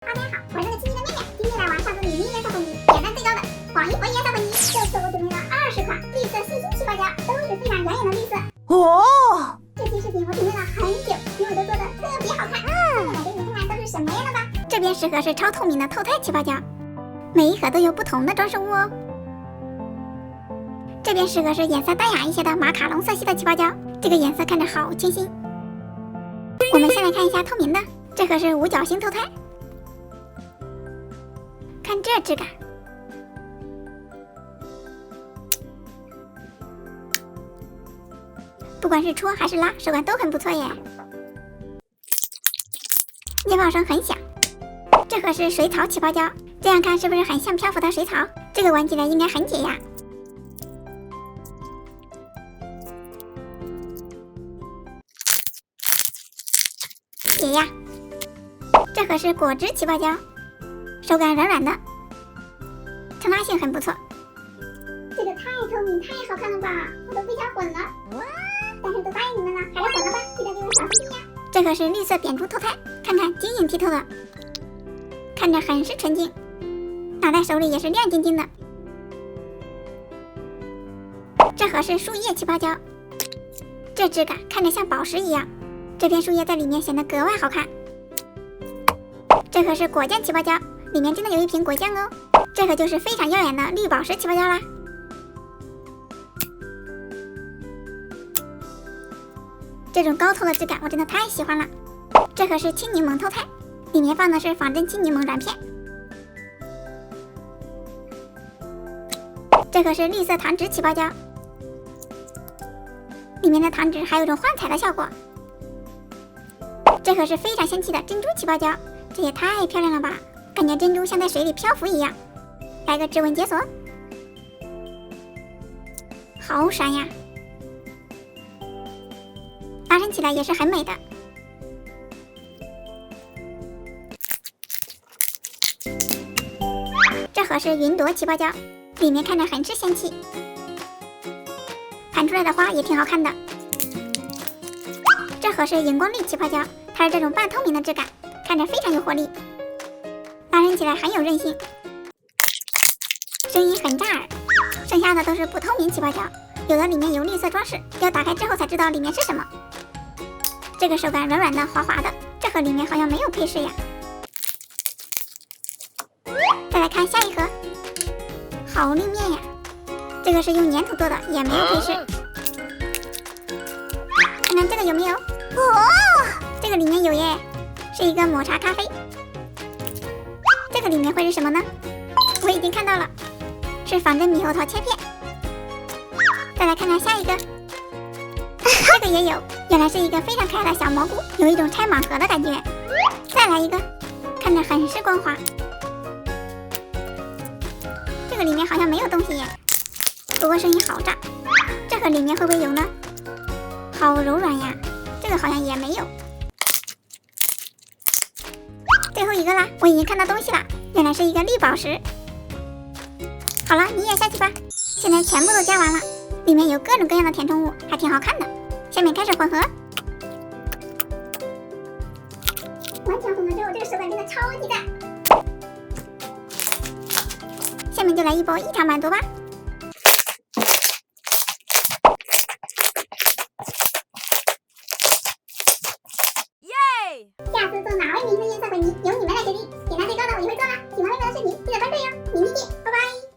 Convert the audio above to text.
大家好，我是个亲亲的妹妹，今天来玩上周里迷人小粉泥点赞最高的黄一回颜色粉泥。这次我准备了20款绿色星星气泡胶，都是非常养眼的绿色。这期视频我准备了很久，因为都做的特别好看。现在来给你们看看都是什么样的吧。这边10盒是超透明的透态气泡胶，每一盒都有不同的装饰物哦。这边10盒是颜色淡雅一些的马卡龙色系的气泡胶，这个颜色看着好清新。我们先来看一下透明的，这盒是五角星透态。看这质感，不管是戳还是拉，手感都很不错耶。捏泡声很响。这盒是水草起泡胶，这样看是不是很像漂浮的水草？这个玩起来应该很解压。解压。这盒是果汁起泡胶，手感软软的，承拉性很不错。这个太透明太好看了吧，我都不想混了。但是都答应你们了，还是混了吧，记得给我小心心呀。这个是绿色扁珠透态，看看晶莹剔透的，看着很是纯净，拿在手里也是亮晶晶的。这盒是树叶气泡胶，这质感看着像宝石一样，这片树叶在里面显得格外好看。这盒是果酱起泡胶，里面真的有一瓶果酱哦。这盒就是非常耀眼的绿宝石起泡胶啦。这种高透的质感我真的太喜欢了。这盒是青柠檬透态，里面放的是仿真青柠檬软片。这盒是绿色糖纸起泡胶，里面的糖纸还有种幻彩的效果。这盒是非常仙气的珍珠起泡胶，这也太漂亮了吧，感觉珍珠像在水里漂浮一样。来个指纹解锁，好闪呀，拉伸起来也是很美的。这盒是云朵起泡胶，里面看着很是仙气，盘出来的花也挺好看的。这盒是荧光绿起泡胶，它是这种半透明的质感，看着非常有活力，拉伸起来很有韧性，声音很炸耳。剩下的都是不透明起泡胶，有的里面有绿色装饰，要打开之后才知道里面是什么。这个手感软软的滑滑的，这盒里面好像没有配饰呀。再来看下一盒，好绿面呀，这个是用粘土做的，也没有配饰。看看这个有没有？这个里面有耶，是一个抹茶咖啡。这个里面会是什么呢？我已经看到了，是仿真猕猴桃切片。再来看看下一个，这个也有，原来是一个非常可爱的小蘑菇，有一种拆盲盒的感觉。再来一个，看着很是光滑。这个里面好像没有东西耶，不过声音好炸。这盒里面会不会有呢？好柔软呀，这个好像也没有。最后一个啦，我已经看到东西了，原来是一个绿宝石。好了，你也下去吧。现在全部都加完了，里面有各种各样的填充物，还挺好看的。下面开始混合。完全混合之后，这个手感真的超级赞。下面就来一波异常满足吧。